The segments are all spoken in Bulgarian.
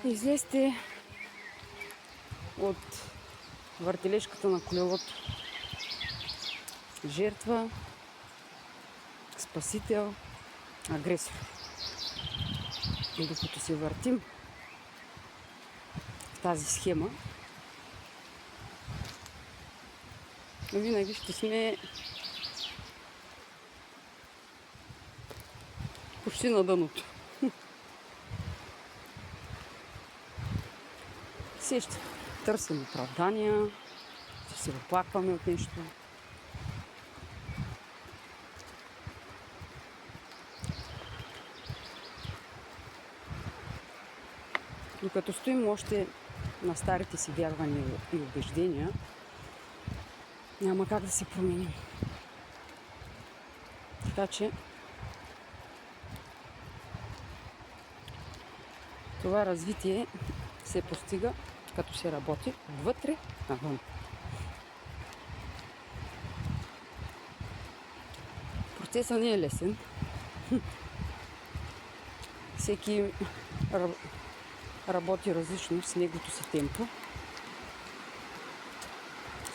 Излезте от въртележката на колелото. Жертва, спасител, агресор. И докато се въртим в тази схема, винаги ще сме почти на дъното. Все ще търсим оправдания, ще се оплакваме от нещо. И като стоим още на старите си вярвания и убеждения, няма как да се променим. Така че това развитие се постига, като се работи отвътре навън. Процесът не е лесен. Всеки работи различно с неговото си темпо,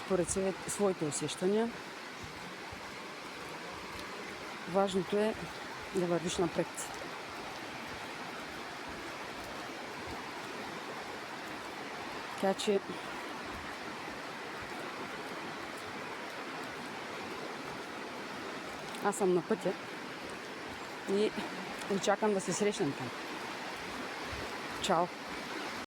според своите усещания. Важното е да вървиш напред. Така че аз съм на пътя и очаквам да се срещнем там. Чао!